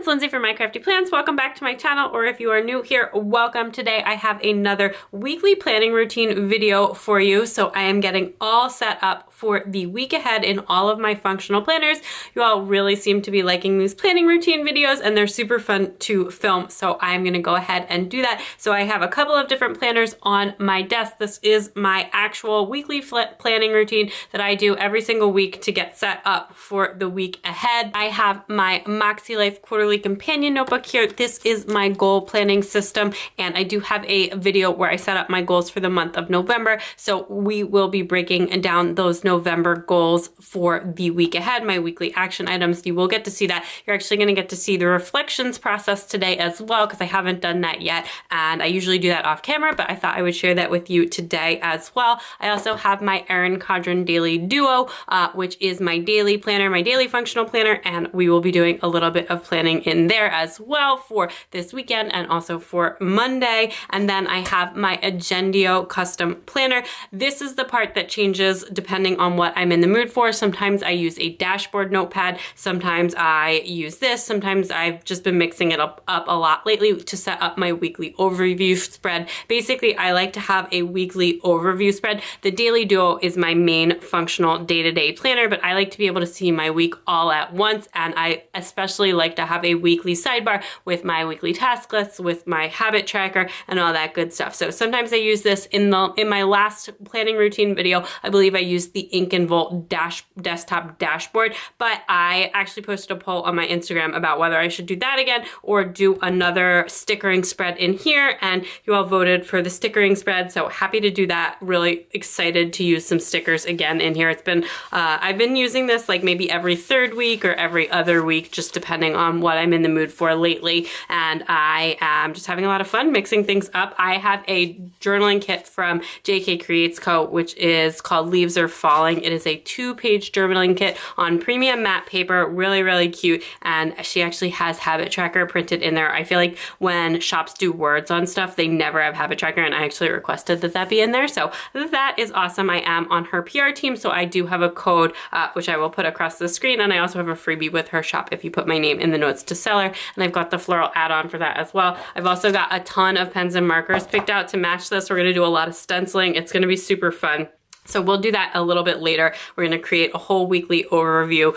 Lindsay from My Crafty Plans. Welcome back to my channel, or if you are new here, welcome. Today I have another weekly planning routine video for you. So I am getting all set up for the week ahead in all of my functional planners. You all really seem to be liking these planning routine videos and they're super fun to film. So I'm gonna go ahead and do that. So I have a couple of different planners on my desk. This is my actual weekly planning routine that I do every single week to get set up for the week ahead. I have my MakseLife quarterly companion notebook here. This is my goal planning system, and I do have a video where I set up my goals for the month of November. So we will be breaking down those November goals for the week ahead, my weekly action items. You will get to see that. You're actually going to get to see the reflections process today as well, because I haven't done that yet, and I usually do that off camera, but I thought I would share that with you today as well. I also have my Erin Condren Daily Duo, which is my daily planner, my daily functional planner, and we will be doing a little bit of planning in there as well for this weekend and also for Monday. And then I have my Agendio custom planner. This is the part that changes depending on what I'm in the mood for. Sometimes I use a dashboard notepad. Sometimes I use this. Sometimes I've just been mixing it up a lot lately to set up my weekly overview spread. Basically, I like to have a weekly overview spread. The Daily Duo is my main functional day-to-day planner, but I like to be able to see my week all at once, and I especially like to have a weekly sidebar with my weekly task lists, with my habit tracker, and all that good stuff. So sometimes I use this in my last planning routine video. I believe I used the Ink and Volt desktop dashboard, but I actually posted a poll on my Instagram about whether I should do that again or do another stickering spread in here, and you all voted for the stickering spread, so happy to do that. Really excited to use some stickers again in here. It's been I've been using this like maybe every third week or every other week, just depending on what I'm in the mood for lately, and I am just having a lot of fun mixing things up. I have a journaling kit from JK Creates Co., which is called Leaves Are Falling. It is a 2-page journaling kit on premium matte paper, really, really cute, and she actually has habit tracker printed in there. I feel like when shops do words on stuff, they never have habit tracker, and I actually requested that that be in there, so that is awesome. I am on her PR team, so I do have a code, which I will put across the screen, and I also have a freebie with her shop if you put my name in the notes to seller, and I've got the floral add-on for that as well. I've also got a ton of pens and markers picked out to match this. We're gonna do a lot of stenciling. It's gonna be super fun. So we'll do that a little bit later. We're gonna create a whole weekly overview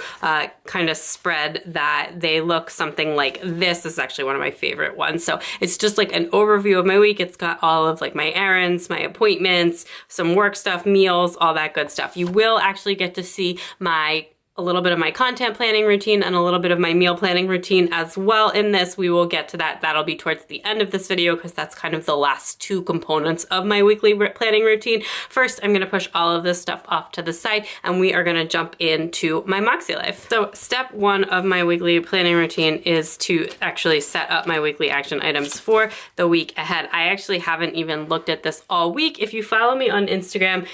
kind of spread that they look something like this. This is actually one of my favorite ones. So it's just like an overview of my week. It's got all of like my errands, my appointments, some work stuff, meals, all that good stuff. You will actually get to see a little bit of my content planning routine and a little bit of my meal planning routine as well in this. We will get to that. That'll be towards the end of this video because that's kind of the last two components of my weekly planning routine. First, I'm gonna push all of this stuff off to the side and we are gonna jump into my MakseLife. So step one of my weekly planning routine is to actually set up my weekly action items for the week ahead. I actually haven't even looked at this all week. If you follow me on Instagram,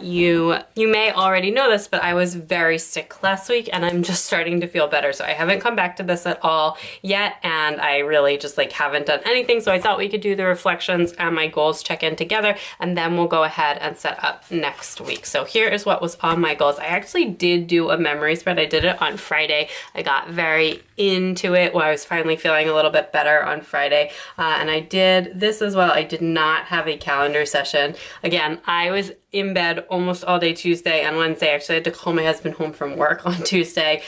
you may already know this, but I was very sick last week and I'm just starting to feel better. So I haven't come back to this at all yet, and I really just like haven't done anything. So I thought we could do the reflections and my goals check in together, and then we'll go ahead and set up next week. So here is what was on my goals. I actually did do a memory spread. I did it on Friday. I got very into it when I was finally feeling a little bit better on Friday. And I did this as well. I did not have a calendar session. Again, I was in bed almost all day Tuesday and Wednesday. Actually, I had to call my husband home from work on Tuesday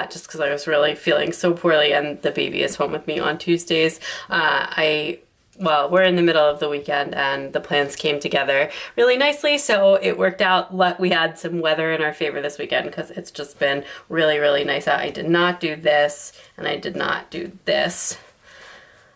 just because I was really feeling so poorly, and the baby is home with me on Tuesdays. Well, we're in the middle of the weekend and the plans came together really nicely, so it worked out. We had some weather in our favor this weekend because it's just been really, really nice out. I did not do this and I did not do this.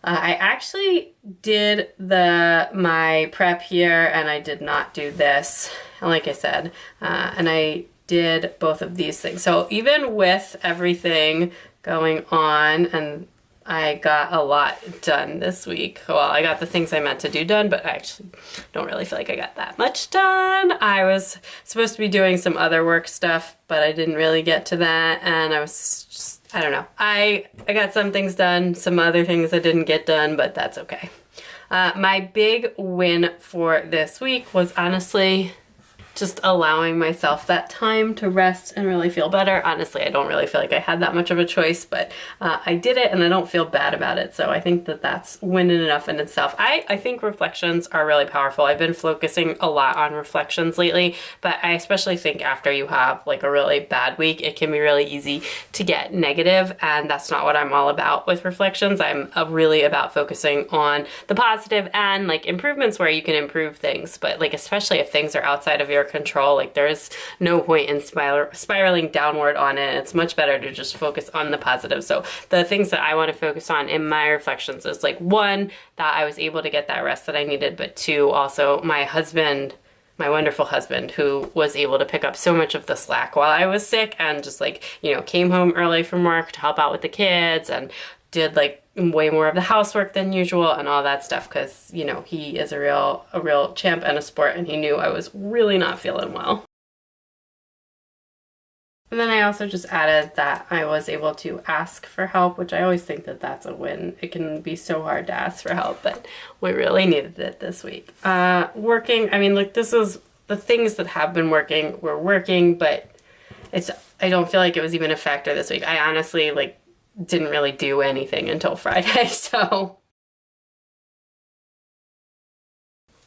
I actually did my prep here and I did not do this, like I said, and I did both of these things. So even with everything going on, and I got a lot done this week. Well, I got the things I meant to do done, but I actually don't really feel like I got that much done. I was supposed to be doing some other work stuff, but I didn't really get to that, and I was just, I don't know. I got some things done, some other things I didn't get done, but that's okay. My big win for this week was honestly just allowing myself that time to rest and really feel better. Honestly, I don't really feel like I had that much of a choice, but I did it and I don't feel bad about it. So I think that that's winning enough in itself. I think reflections are really powerful. I've been focusing a lot on reflections lately, but I especially think after you have like a really bad week, it can be really easy to get negative, and that's not what I'm all about with reflections. I'm really about focusing on the positive and like improvements where you can improve things, but like especially if things are outside of your control, like there's no point in spiraling downward on it. It's much better to just focus on the positive. So the things that I want to focus on in my reflections is like, one, that I was able to get that rest that I needed, but two, also my husband, my wonderful husband, who was able to pick up so much of the slack while I was sick and just like, you know, came home early from work to help out with the kids and did like way more of the housework than usual and all that stuff, because, you know, he is a real champ and a sport, and he knew I was really not feeling well. And then I also just added that I was able to ask for help, which I always think that that's a win. It can be so hard to ask for help, but we really needed it this week. Working, I mean, like, this is the things that have been working were working, but I don't feel like it was even a factor this week. I honestly, like, didn't really do anything until Friday, so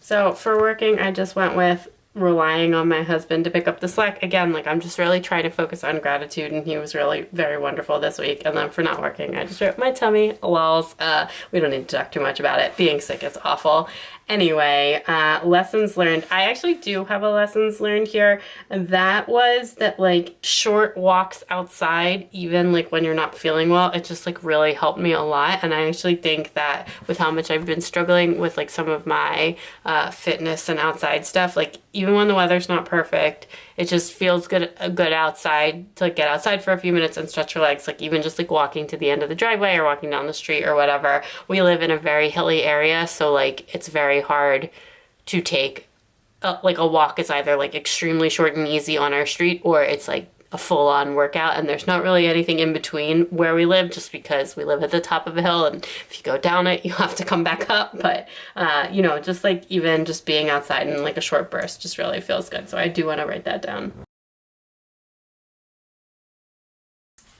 for working, I just went with relying on my husband to pick up the slack. Again, like, I'm just really trying to focus on gratitude, and he was really very wonderful this week. And then for not working, I just wrote my tummy, lols. We don't need to talk too much about it. Being sick is awful. Anyway, lessons learned. I actually do have a lessons learned here, and that was that, like, short walks outside, even like when you're not feeling well, it just like really helped me a lot. And I actually think that with how much I've been struggling with like some of my fitness and outside stuff, like even when the weather's not perfect, it just feels good outside to like, get outside for a few minutes and stretch your legs. Like even just like walking to the end of the driveway or walking down the street or whatever. We live in a very hilly area, so like it's very hard to take like a walk is either like extremely short and easy on our street, or it's like a full-on workout, and there's not really anything in between where we live, just because we live at the top of a hill, and if you go down it you have to come back up. But you know, just like even just being outside in like a short burst just really feels good, so I do want to write that down.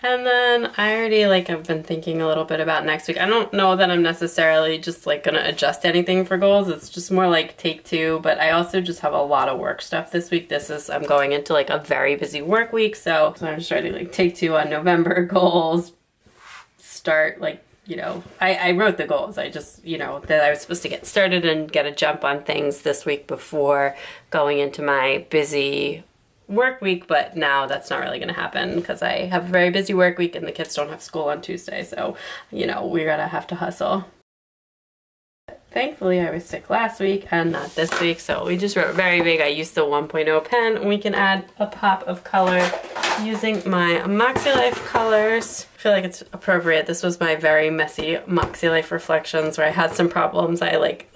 And then I already like have been thinking a little bit about next week. I don't know that I'm necessarily just like gonna adjust anything for goals. It's just more like take two, but I also just have a lot of work stuff this week. I'm going into like a very busy work week, so I'm just writing like take two on November goals. Start like, you know, I wrote the goals. I just, you know, that I was supposed to get started and get a jump on things this week before going into my busy work week, but now that's not really going to happen because I have a very busy work week and the kids don't have school on Tuesday, so, you know, we're gonna have to hustle. Thankfully, I was sick last week and not this week, so we just wrote very big. I used the 1.0 pen, and we can add a pop of color using my MakseLife colors. I feel like it's appropriate. This was my very messy MakseLife reflections where I had some problems. I like,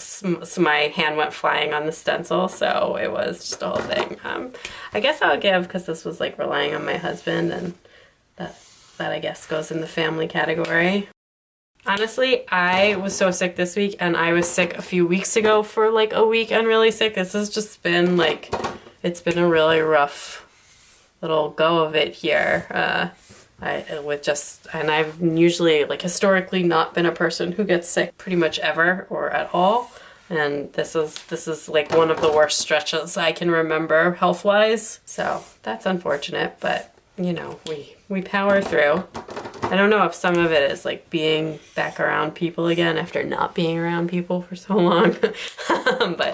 my hand went flying on the stencil, so it was just a whole thing. I guess I'll give, because this was like relying on my husband, and that I guess goes in the family category. Honestly, I was so sick this week, and I was sick a few weeks ago for like a week and really sick. This has just been like, it's been a really rough little go of it here. And I've usually like historically not been a person who gets sick pretty much ever or at all. And this is like one of the worst stretches I can remember health-wise. So that's unfortunate, but you know, we power through. I don't know if some of it is like being back around people again after not being around people for so long, but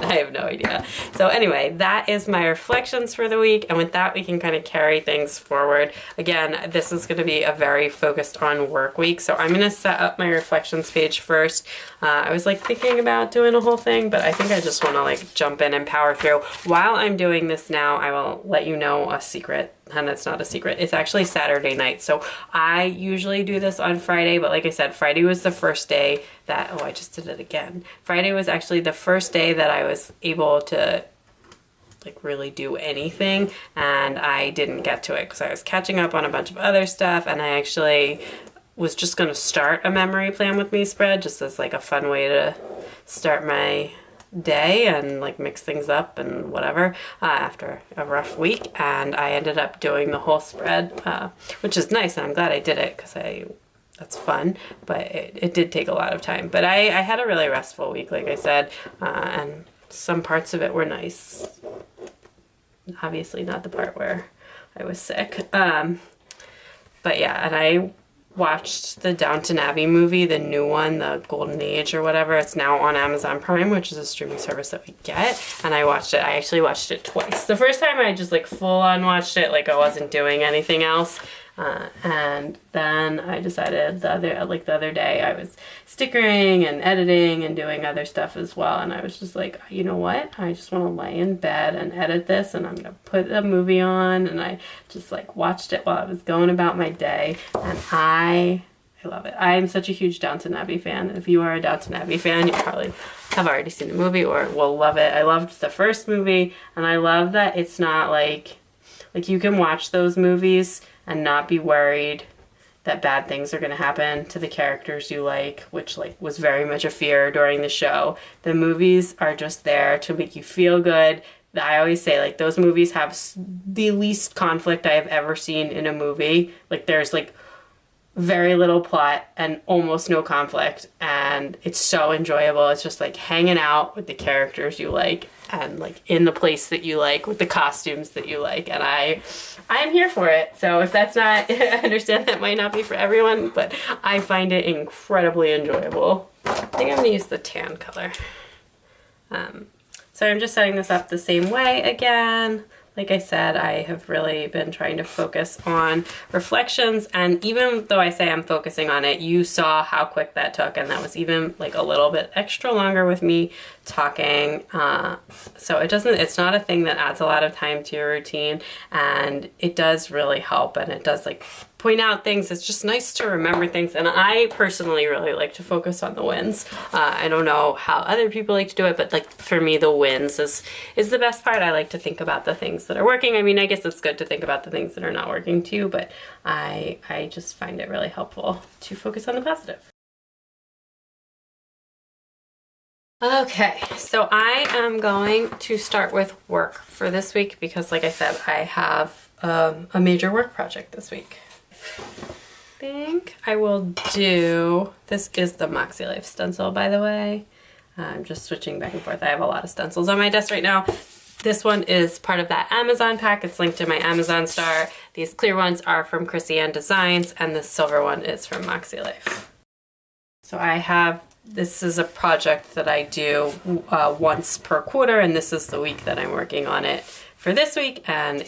I have no idea. So anyway, that is my reflections for the week, and with that we can kind of carry things forward. Again, this is going to be a very focused on work week, so I'm going to set up my reflections page first. I was like thinking about doing a whole thing, but I think I just want to like jump in and power through. While I'm doing this now, I will let you know a secret. And it's not a secret. It's actually Saturday night. So I usually do this on Friday, but like I said, Friday was the first day that, oh, I just did it again. Friday was actually the first day that I was able to like really do anything, and I didn't get to it because I was catching up on a bunch of other stuff, and I actually was just going to start a memory plan with me spread just as like a fun way to start my day and like mix things up and whatever after a rough week. And I ended up doing the whole spread, which is nice, and I'm glad I did it because that's fun, but it did take a lot of time. But I had a really restful week, like I said, and some parts of it were nice. Obviously not the part where I was sick. But yeah, and I watched the Downton Abbey movie, the new one, the Golden Age or whatever. It's now on Amazon Prime, which is a streaming service that we get. And I watched it. I actually watched it twice. The first time I just like full on watched it, like I wasn't doing anything else. And then I decided the other day I was stickering and editing and doing other stuff as well. And I was just like, you know what? I just want to lay in bed and edit this, and I'm going to put a movie on. And I just like watched it while I was going about my day. And I love it. I'm such a huge Downton Abbey fan. If you are a Downton Abbey fan, you probably have already seen the movie or will love it. I loved the first movie, and I love that it's not like you can watch those movies and not be worried that bad things are going to happen to the characters you like, which like was very much a fear during the show. The movies are just there to make you feel good. I always say like those movies have the least conflict I have ever seen in a movie. Like there's like very little plot and almost no conflict, and it's so enjoyable. It's just like hanging out with the characters you like and like in the place that you like with the costumes that you like, and I'm here for it. So if that's not, I understand that might not be for everyone, but I find it incredibly enjoyable. I think I'm gonna use the tan color. So I'm just setting this up the same way again. Like I said, I have really been trying to focus on reflections, and even though I say I'm focusing on it, you saw how quick that took, and that was even like a little bit extra longer with me talking. So it's not a thing that adds a lot of time to your routine, and it does really help, and it does like point out things. It's just nice to remember things, and I personally really like to focus on the wins. I don't know how other people like to do it, but like for me, the wins is the best part. I like to think about the things that are working. I mean, I guess it's good to think about the things that are not working too, but I just find it really helpful to focus on the positive. Okay, so I am going to start with work for this week because like I said, I have a major work project this week. I think I will do, this is the MakseLife stencil, by the way. I'm just switching back and forth. I have a lot of stencils on my desk right now. This one is part of that Amazon pack. It's linked in my Amazon star. These clear ones are from Chrissy Ann Designs, and this silver one is from MakseLife. So this is a project that I do once per quarter, and this is the week that I'm working on it for this week, and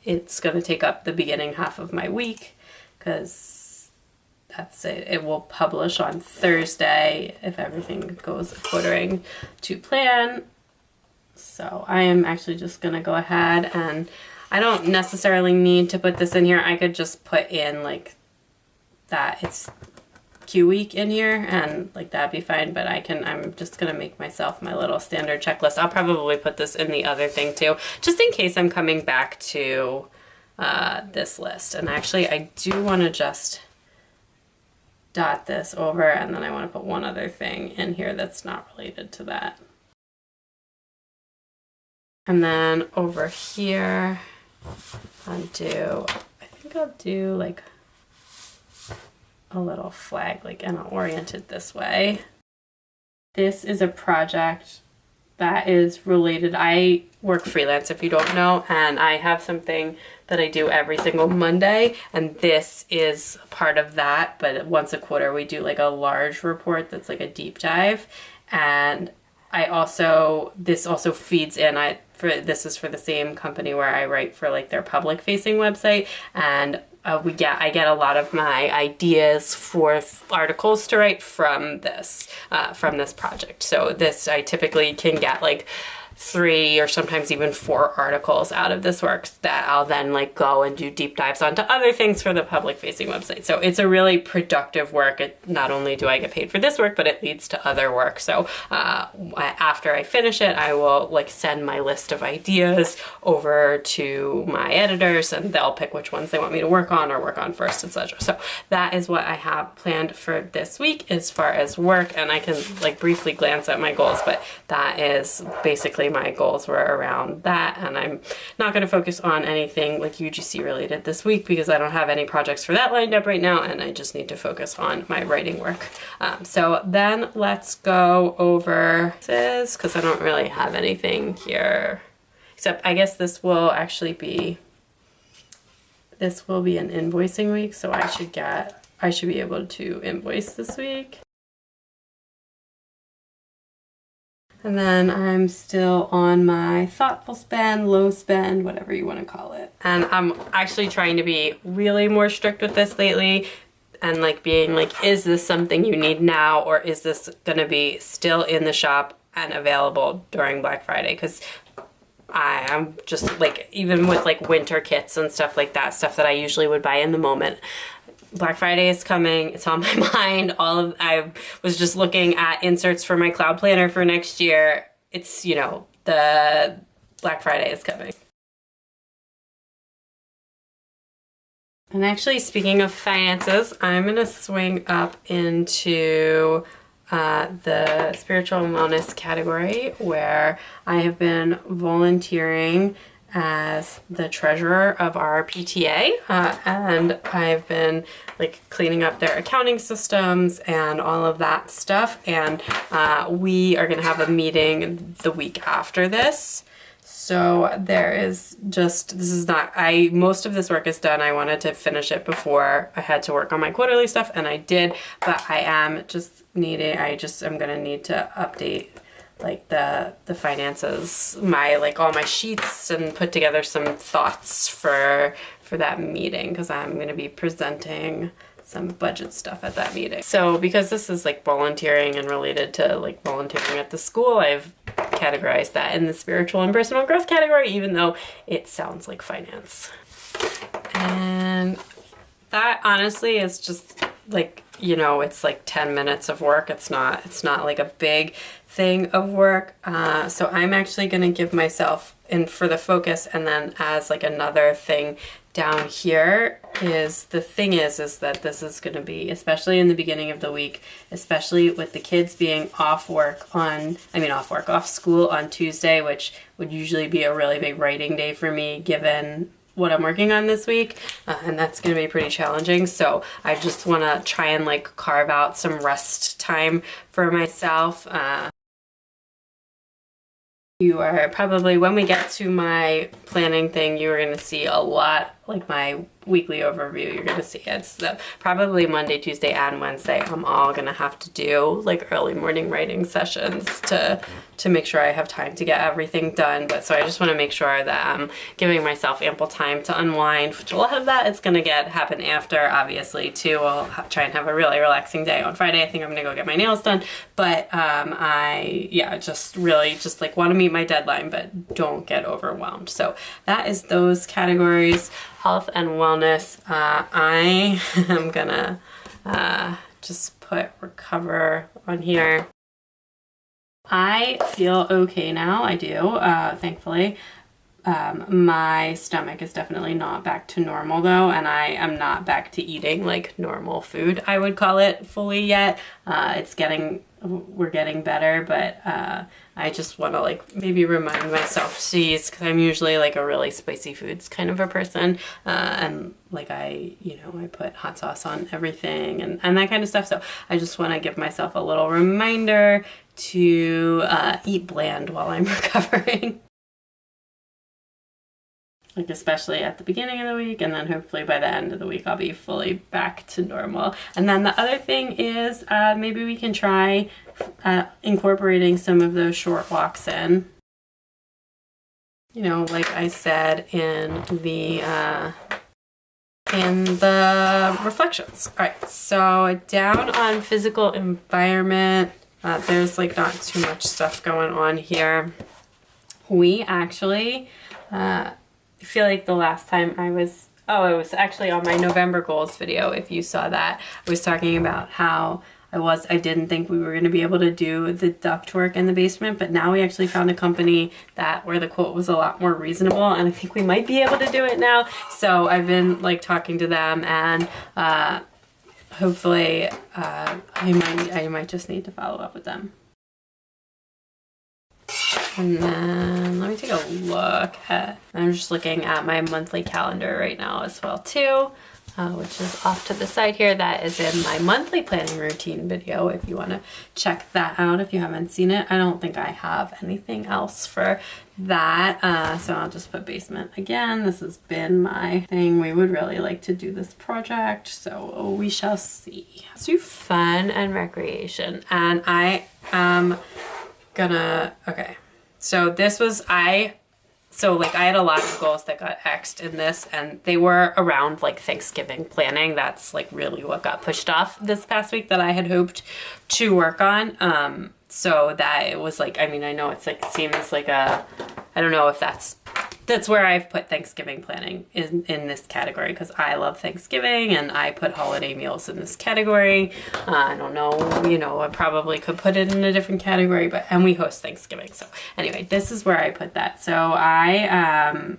it's going to take up the beginning half of my week because that's it. It will publish on Thursday if everything goes according to plan. So I am actually just going to go ahead, and I don't necessarily need to put this in here. I could just put in like that it's Q week in here, and like that'd be fine, but I'm just gonna make myself my little standard checklist. I'll probably put this in the other thing too, just in case I'm coming back to this list. And actually I do want to just dot this over, and then I want to put one other thing in here that's not related to that. And then over here I think I'll do like a little flag, like, and I'll orient it this way. This is a project that is related. I work freelance, if you don't know, and I have something that I do every single Monday, and this is part of that. But once a quarter we do like a large report that's like a deep dive, and this also feeds in. This is for the same company where I write for like their public facing website, and I get a lot of my ideas for articles to write from this project. So this, I typically can get like 3 or sometimes even 4 articles out of this work that I'll then like go and do deep dives onto other things for the public facing website. So it's a really productive work. Not only do I get paid for this work, but it leads to other work. So after I finish it, I will like send my list of ideas over to my editors and they'll pick which ones they want me to work on or work on first, etc. So that is what I have planned for this week as far as work, and I can like briefly glance at my goals, but that is basically my goals were around that, and I'm not going to focus on anything like UGC related this week because I don't have any projects for that lined up right now, and I just need to focus on my writing work. So then let's go over this because I don't really have anything here, except I guess this will be an invoicing week, so I should be able to invoice this week. And then I'm still on my thoughtful spend, low spend, whatever you want to call it. And I'm actually trying to be really more strict with this lately and like being like, is this something you need now, or is this gonna be still in the shop and available during Black Friday? Because I'm just like, even with like winter kits and stuff like that, stuff that I usually would buy in the moment, Black Friday is coming. It's on my mind. I was just looking at inserts for my cloud planner for next year. It's, you know, the Black Friday is coming. And actually, speaking of finances, I'm going to swing up into the spiritual and wellness category, where I have been volunteering as the treasurer of our PTA, and I've been like cleaning up their accounting systems and all of that stuff, and we are gonna have a meeting the week after this. So there is just, most of this work is done. I wanted to finish it before I had to work on my quarterly stuff, and I did, but I'm gonna need to update like the finances, all my sheets, and put together some thoughts for that meeting, because I'm going to be presenting some budget stuff at that meeting. So because this is like volunteering and related to like volunteering at the school, I've categorized that in the spiritual and personal growth category, even though it sounds like finance. And that honestly is just like, you know, it's like 10 minutes of work. It's not like a big thing of work. So I'm actually going to give myself, and for the focus, and then as like another thing down here is that this is going to be, especially in the beginning of the week, especially with the kids being off school on Tuesday, which would usually be a really big writing day for me given what I'm working on this week, and that's going to be pretty challenging. So I just want to try and like carve out some rest time for myself. You are probably, when we get to my planning thing, you are going to see a lot, like my weekly overview, you're going to see it. So probably Monday, Tuesday, and Wednesday, I'm all going to have to do like early morning writing sessions to make sure I have time to get everything done. But so I just want to make sure that I'm giving myself ample time to unwind, which a lot of that is going to happen after, obviously, too. I'll try and have a really relaxing day on Friday. I think I'm going to go get my nails done. But just really just like want to meet my deadline, but don't get overwhelmed. So that is those categories. Health and wellness. I am gonna just put recover on here. I feel okay now. I do, thankfully. My stomach is definitely not back to normal though, and I am not back to eating like normal food, I would call it, fully yet. We're getting better, but I just want to like maybe remind myself to use, because I'm usually like a really spicy foods kind of a person, and like I put hot sauce on everything and that kind of stuff. So I just want to give myself a little reminder to eat bland while I'm recovering. Like especially at the beginning of the week, and then hopefully by the end of the week I'll be fully back to normal. And then the other thing is maybe we can try incorporating some of those short walks in. You know, like I said in the reflections. All right, so down on physical environment, there's like not too much stuff going on here. We actually, I feel like the last time I was, oh, it was actually on my November goals video. If you saw that, I was talking about how I didn't think we were going to be able to do the ductwork in the basement, but now we actually found a company where the quote was a lot more reasonable, and I think we might be able to do it now. So I've been like talking to them, and hopefully I might just need to follow up with them. And then let me take a look at, I'm just looking at my monthly calendar right now as well too, which is off to the side here. That is in my monthly planning routine video if you want to check that out if you haven't seen it. I don't think I have anything else for that, so I'll just put basement again. This has been my thing. We would really like to do this project, so we shall see. Let's do fun and recreation, and I am gonna, okay. So this was, I had a lot of goals that got X'd in this, and they were around like Thanksgiving planning. That's like really what got pushed off this past week that I had hoped to work on. So that it was like, I mean, I know it's like, seems like I don't know if that's where I've put Thanksgiving planning in this category, because I love Thanksgiving and I put holiday meals in this category. I don't know, you know, I probably could put it in a different category, and we host Thanksgiving. So anyway, this is where I put that. So I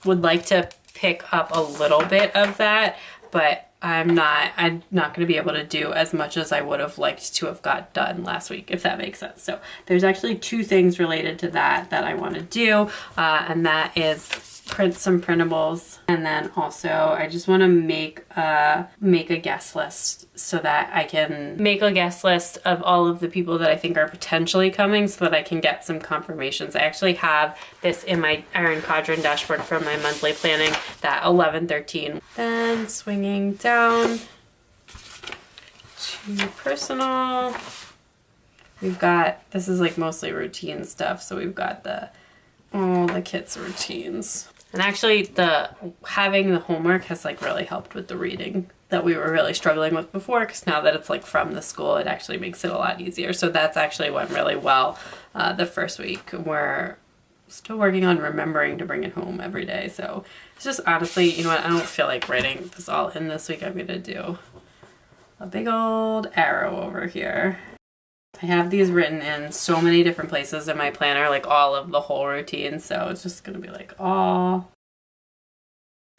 would like to pick up a little bit of that, but I'm not going to be able to do as much as I would have liked to have got done last week, if that makes sense. So there's actually two things related to that I want to do, and that is print some printables, and then also I just want to make a guest list so that I can make a guest list of all of the people that I think are potentially coming, so that I can get some confirmations. I actually have this in my Erin Condren dashboard from my monthly planning, that 11/13. Then swinging down to personal, we've got, this is like mostly routine stuff, so we've got all the kids' routines. And actually having the homework has like really helped with the reading that we were really struggling with before, because now that it's like from the school, it actually makes it a lot easier. So that's actually went really well the first week. We're still working on remembering to bring it home every day. So it's just honestly, you know what, I don't feel like writing this all in this week. I'm gonna do a big old arrow over here. I have these written in so many different places in my planner, like all of the whole routine. So it's just going to be like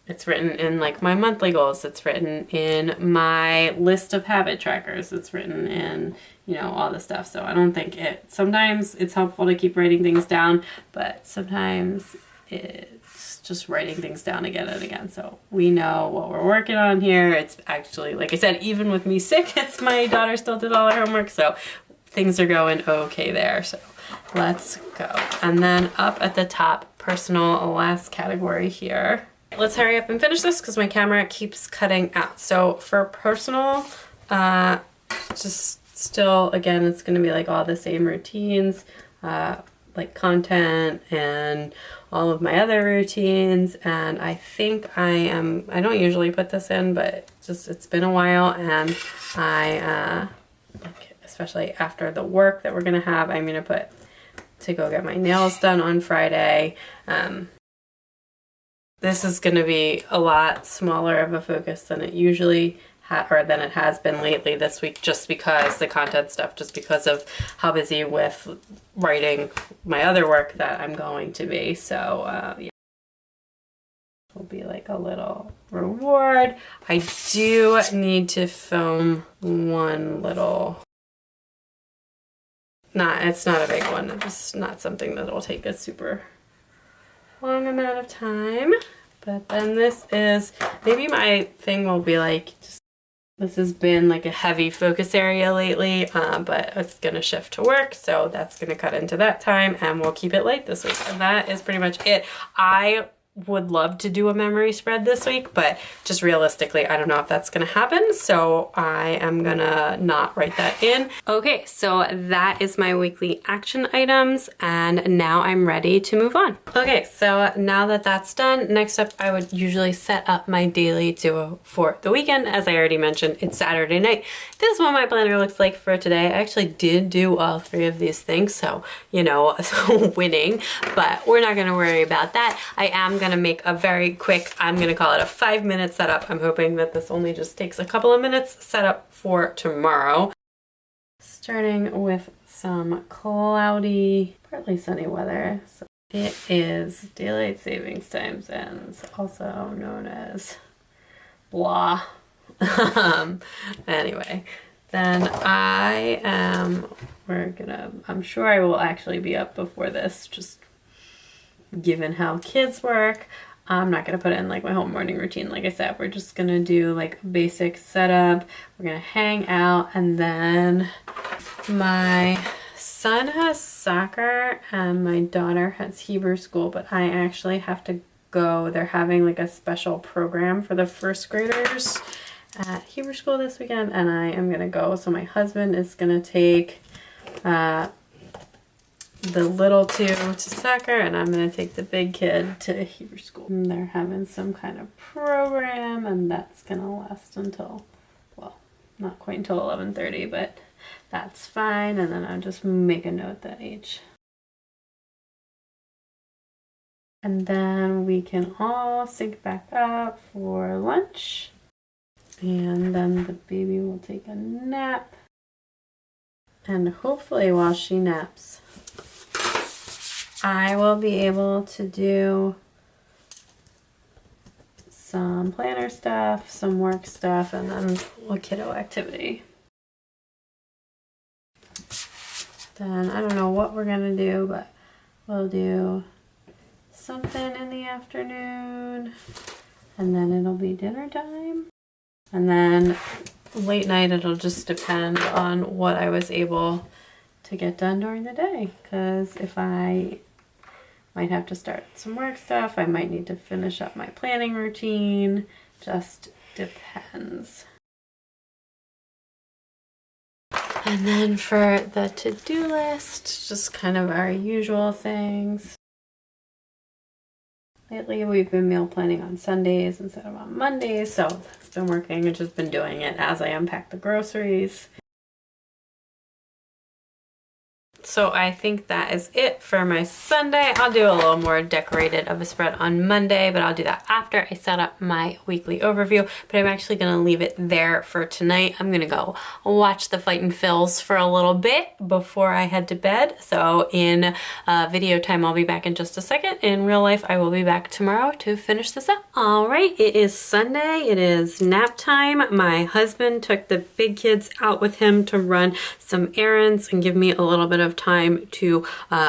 it's written in like my monthly goals. It's written in my list of habit trackers. It's written in, you know, all this stuff. So I don't think sometimes it's helpful to keep writing things down, but sometimes it's just writing things down again and again. So we know what we're working on here. It's actually, like I said, even with me sick, my daughter still did all her homework. So things are going okay there. So let's go. And then up at the top, personal, last category here. Let's hurry up and finish this because my camera keeps cutting out. So for personal, just still, again, it's going to be like all the same routines, like content and all of my other routines. And I think I don't usually put this in, but it's been a while, and especially after the work that we're gonna have, I'm gonna put to go get my nails done on Friday. This is gonna be a lot smaller of a focus than it usually than it has been lately this week, just because the content stuff, just because of how busy with writing my other work that I'm going to be. So yeah, will be like a little reward. I do need to film one little, it's not a big one. It's not something that will take a super long amount of time. But then this is, maybe my thing will be like, this has been like a heavy focus area lately, but it's gonna shift to work, so that's gonna cut into that time, and we'll keep it light this week. And that is pretty much it. I would love to do a memory spread this week, but just realistically, I don't know if that's gonna happen. So I am gonna not write that in. Okay, so that is my weekly action items, and now I'm ready to move on. Okay, so now that that's done, next up I would usually set up my daily duo for the weekend. As I already mentioned, it's Saturday night. This is what my planner looks like for today. I actually did do all three of these things, so you know, winning, but we're not gonna worry about that. I am gonna make a very quick, I'm gonna call it a 5-minute setup. I'm hoping that this only just takes a couple of minutes setup for tomorrow. Starting with some cloudy, partly sunny weather. So it is daylight savings times ends, also known as blah. Anyway, then I'm sure I will actually be up before this, just given how kids work. I'm not gonna put in like my whole morning routine. Like I said, we're just gonna do like a basic setup. We're gonna hang out, and then my son has soccer and my daughter has Hebrew school, but I actually have to go. They're having like a special program for the first graders at Hebrew school this weekend, and I am gonna go. So my husband is gonna take the little two to soccer, and I'm gonna take the big kid to Hebrew school. And they're having some kind of program, and that's gonna last until, well, not quite until 11:30, but that's fine. And then I'll just make a note that age. And then we can all sync back up for lunch. And then the baby will take a nap. And hopefully while she naps, I will be able to do some planner stuff, some work stuff, and then a kiddo activity. Then I don't know what we're gonna do, but we'll do something in the afternoon, and then it'll be dinner time. And then late night, it'll just depend on what I was able to get done during the day. Because if I might have to start some work stuff, I might need to finish up my planning routine. Just depends. And then for the to-do list, just kind of our usual things. Lately, we've been meal planning on Sundays instead of on Mondays, so that's been working. I've just been doing it as I unpack the groceries. So I think that is it for my Sunday. I'll do a little more decorated of a spread on Monday, but I'll do that after I set up my weekly overview. But I'm actually gonna leave it there for tonight. I'm gonna go watch the Fightin' Phils for a little bit before I head to bed. So in video time, I'll be back in just a second. In real life, I will be back tomorrow to finish this up. All right, it is Sunday. It is nap time. My husband took the big kids out with him to run some errands and give me a little bit of time to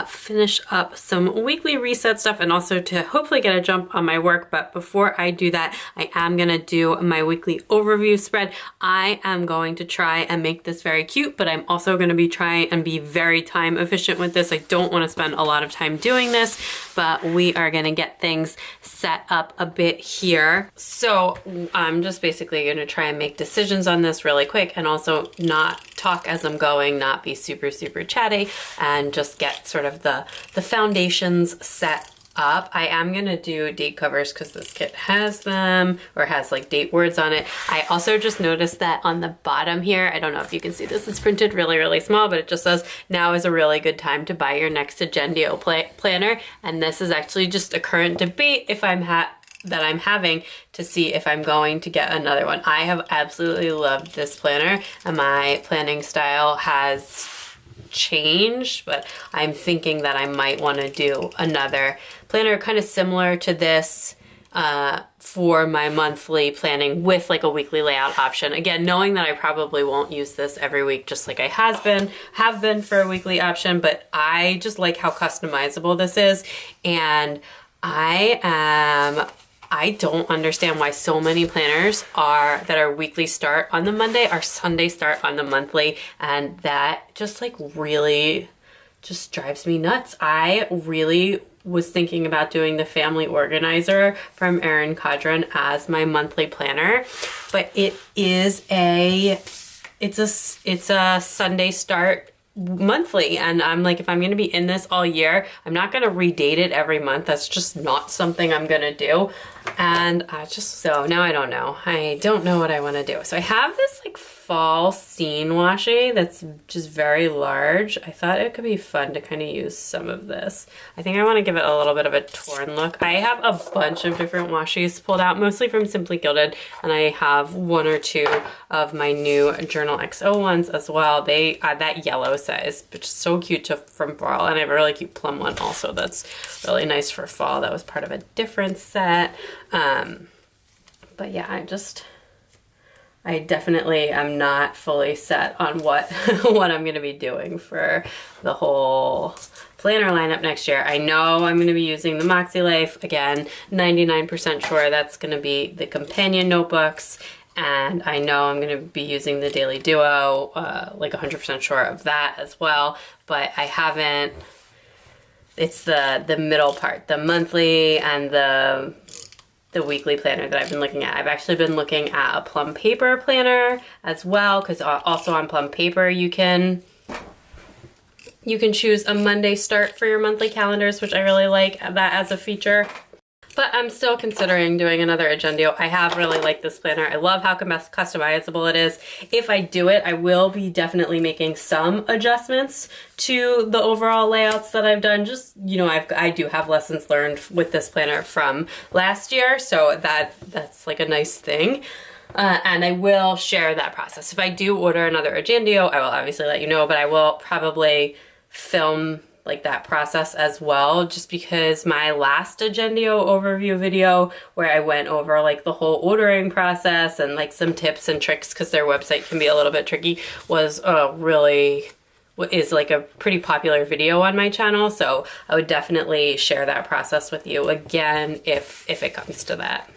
finish up some weekly reset stuff and also to hopefully get a jump on my work. But before I do that, I am gonna do my weekly overview spread. I am going to try and make this very cute, but I'm also gonna be trying and be very time efficient with this. I don't wanna spend a lot of time doing this, but we are gonna get things set up a bit here. So I'm just basically gonna try and make decisions on this really quick and also not talk as I'm going, not be super chatty, and just get sort of the foundations set up. I am gonna do date covers because this kit has them, or has like date words on it. I also just noticed that on the bottom here, I don't know if you can see this, it's printed really small, but it just says, now is a really good time to buy your next Agendio planner. And this is actually just a current debate if that I'm having to see if I'm going to get another one. I have absolutely loved this planner, and my planning style has changed, but I'm thinking that I might want to do another planner kind of similar to this for my monthly planning with like a weekly layout option. Again, knowing that I probably won't use this every week, just like I have been for a weekly option, but I just like how customizable this is. And I don't understand why so many planners that are weekly start on the Monday are Sunday start on the monthly, and that just like really just drives me nuts. I really was thinking about doing the Family Organizer from Erin Condren as my monthly planner, but it's a Sunday start monthly, and I'm like, if I'm gonna be in this all year, I'm not gonna redate it every month. That's just not something I'm gonna do. And so now I don't know. I don't know what I want to do. So I have this like fall scene washi that's just very large. I thought it could be fun to kind of use some of this. I think I want to give it a little bit of a torn look. I have a bunch of different washis pulled out, mostly from Simply Gilded, and I have one or two of my new Journal XO ones as well. They that yellow size, which is so cute from fall, and I have a really cute plum one also that's really nice for fall. That was part of a different set. But yeah, I definitely am not fully set on what what I'm gonna be doing for the whole planner lineup next year. I know I'm gonna be using the MakseLife again, 99% sure that's gonna be the companion notebooks, and I know I'm gonna be using the Daily Duo, like 100% sure of that as well, but I haven't, it's the middle part, the monthly and the weekly planner that I've been looking at. I've actually been looking at a plum paper planner as well, because also on plum paper you can choose a Monday start for your monthly calendars, which I really like that as a feature. But I'm still considering doing another Agendio. I have really liked this planner. I love how customizable it is. If I do it, I will be definitely making some adjustments to the overall layouts that I've done. Just, you know, I do have lessons learned with this planner from last year, so that's like a nice thing. And I will share that process. If I do order another Agendio, I will obviously let you know, but I will probably film like that process as well, just because my last Agendio overview video where I went over like the whole ordering process and like some tips and tricks, because their website can be a little bit tricky, was is like a pretty popular video on my channel. So I would definitely share that process with you again if it comes to that.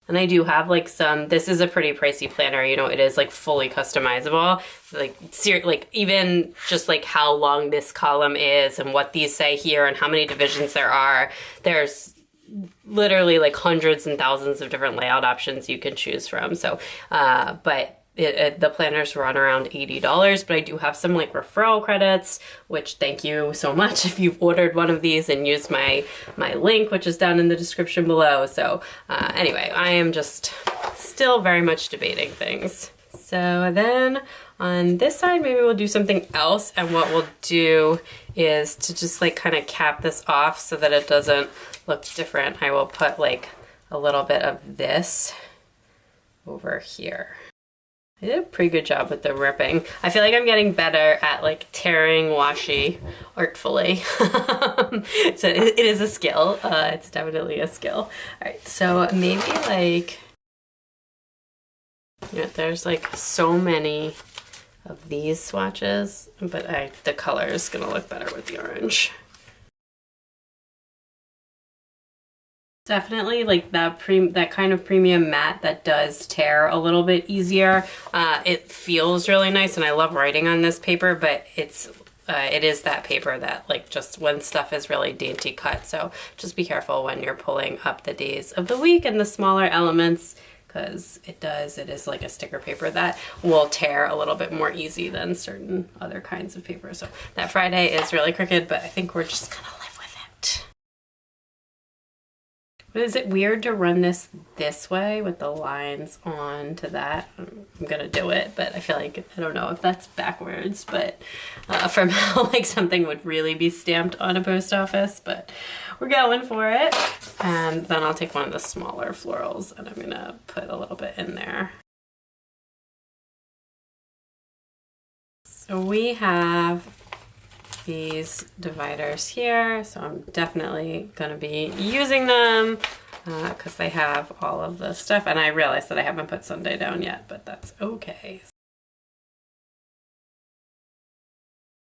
And I do have like this is a pretty pricey planner, you know, it is like fully customizable. Like even just like how long this column is and what these say here and how many divisions there are. There's literally like hundreds and thousands of different layout options you can choose from. So, but the planners run around $80, but I do have some like referral credits, which thank you so much if you've ordered one of these and used my link, which is down in the description below. So anyway, I am just still very much debating things. So then on this side, maybe we'll do something else, and what we'll do is to just like kind of cap this off so that it doesn't look different. I will put like a little bit of this over here. I did a pretty good job with the ripping. I feel like I'm getting better at like tearing washi artfully. So it is a skill. It's definitely a skill. All right, so maybe like, yeah, there's like so many of these swatches, but the color is gonna look better with the orange. Definitely like that kind of premium matte that does tear a little bit easier. It feels really nice, and I love writing on this paper, but it is that paper that like just when stuff is really dainty cut. So just be careful when you're pulling up the days of the week and the smaller elements, because it is like a sticker paper that will tear a little bit more easy than certain other kinds of paper. So that Friday is really crooked, but I think we're just gonna live with it. But is it weird to run this way with the lines on to that? I'm gonna do it, but I feel like, I don't know if that's backwards, but from how like something would really be stamped on a post office, but we're going for it. And then I'll take one of the smaller florals and I'm gonna put a little bit in there. So we have these dividers here, so I'm definitely gonna be using them because they have all of the stuff, and I realized that I haven't put Sunday down yet, but that's okay.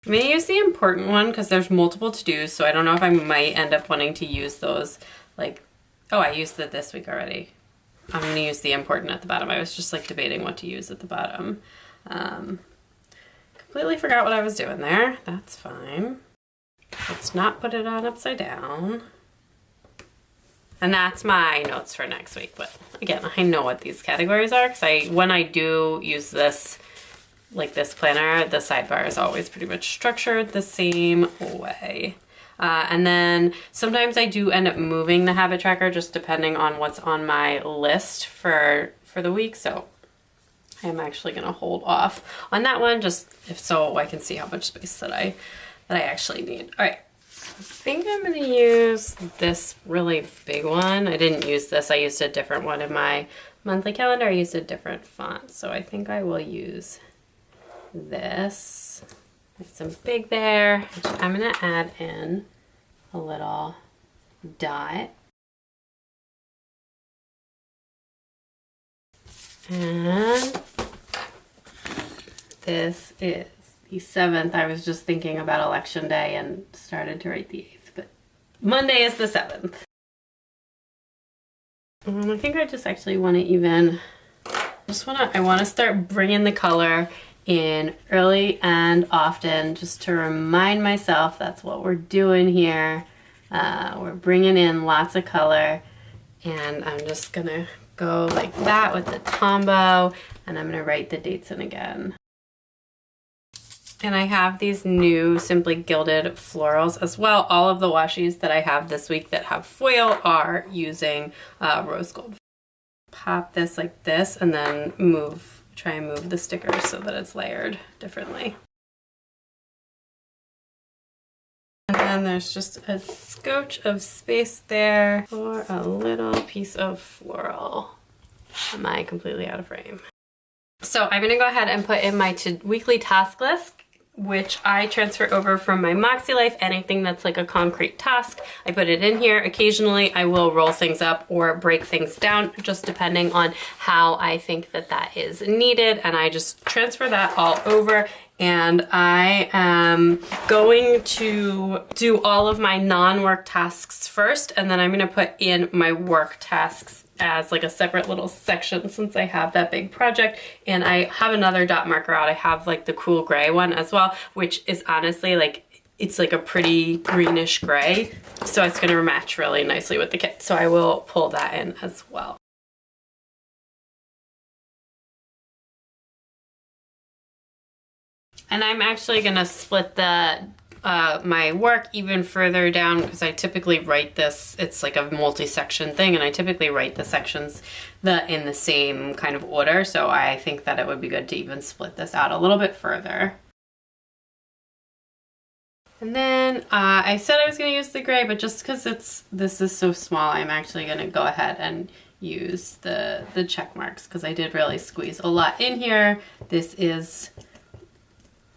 I'm gonna use the important one because there's multiple to-dos, so I don't know if I might end up wanting to use those like, oh, I used it this week already. I'm gonna use the important at the bottom. I was just like debating what to use at the bottom. Completely forgot what I was doing there. That's fine. Let's not put it on upside down. And that's my notes for next week. But again, I know what these categories are because when I do use this, like this planner, the sidebar is always pretty much structured the same way. And then sometimes I do end up moving the habit tracker just depending on what's on my list for the week. So I'm actually gonna hold off on that one just so I can see how much space that I actually need. All right. I think I'm gonna use this really big one. I didn't use this. I used a different one in my monthly calendar. I used a different font. So I think I will use this. Nice and big there. I'm gonna add in a little dot. And this is the 7th. I was just thinking about election day and started to write the 8th, but Monday is the 7th. I think I just actually want to I want to start bringing the color in early and often just to remind myself that's what we're doing here. We're bringing in lots of color, and I'm just gonna go like that with the Tombow, and I'm gonna write the dates in again. And I have these new Simply Gilded florals as well. All of the washies that I have this week that have foil are using rose gold. Pop this like this and then try and move the stickers so that it's layered differently. And then there's just a scotch of space there for a little piece of floral. Am I completely out of frame? So I'm gonna go ahead and put in my weekly task list, which I transfer over from my MakseLife. Anything that's like a concrete task, I put it in here. Occasionally I will roll things up or break things down, just depending on how I think that is needed. And I just transfer that all over. And I am going to do all of my non-work tasks first, and then I'm gonna put in my work tasks as like a separate little section since I have that big project. And I have another dot marker out. I have like the cool gray one as well, which is honestly like, it's like a pretty greenish gray. So it's gonna match really nicely with the kit. So I will pull that in as well. And I'm actually gonna split my work even further down because I typically write this, it's like a multi-section thing, and I typically write the sections in the same kind of order. So I think that it would be good to even split this out a little bit further. And then I said I was gonna use the gray, but just because this is so small, I'm actually gonna go ahead and use the check marks because I did really squeeze a lot in here. This is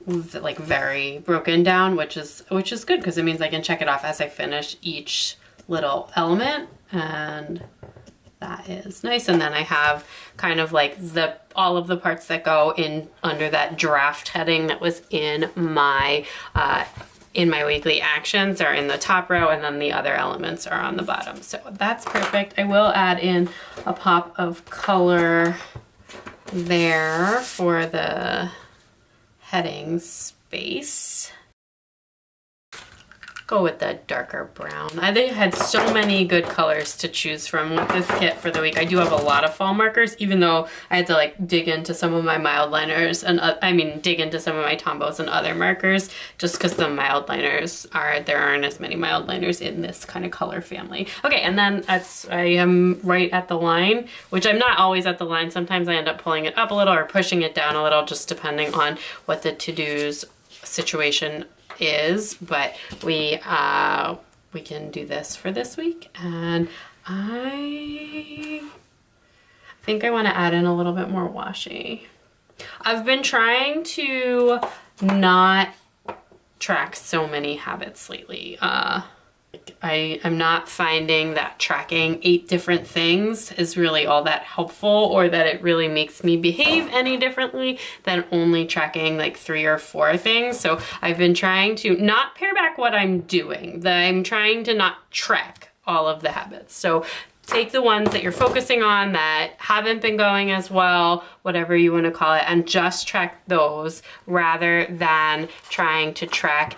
like very broken down, which is good because it means I can check it off as I finish each little element, and that is nice. And then I have kind of like all of the parts that go in under that draft heading that was in my weekly actions are in the top row, and then the other elements are on the bottom. So that's perfect. I will add in a pop of color there for the heading space. Go with the darker brown. I had so many good colors to choose from with this kit for the week. I do have a lot of fall markers, even though I had to like dig into some of my mild liners and dig into some of my Tombows and other markers, just because the mild liners there aren't as many mild liners in this kind of color family. Okay, and then I am right at the line, which I'm not always at the line. Sometimes I end up pulling it up a little or pushing it down a little, just depending on what the to-dos situation is, but we can do this for this week. And I think I want to add in a little bit more washi. I've been trying to not track so many habits lately. I'm not finding that tracking 8 different things is really all that helpful, or that it really makes me behave any differently than only tracking like 3 or 4 things. So I've been trying to not pare back what I'm doing. I'm trying to not track all of the habits. So take the ones that you're focusing on that haven't been going as well, whatever you want to call it, and just track those rather than trying to track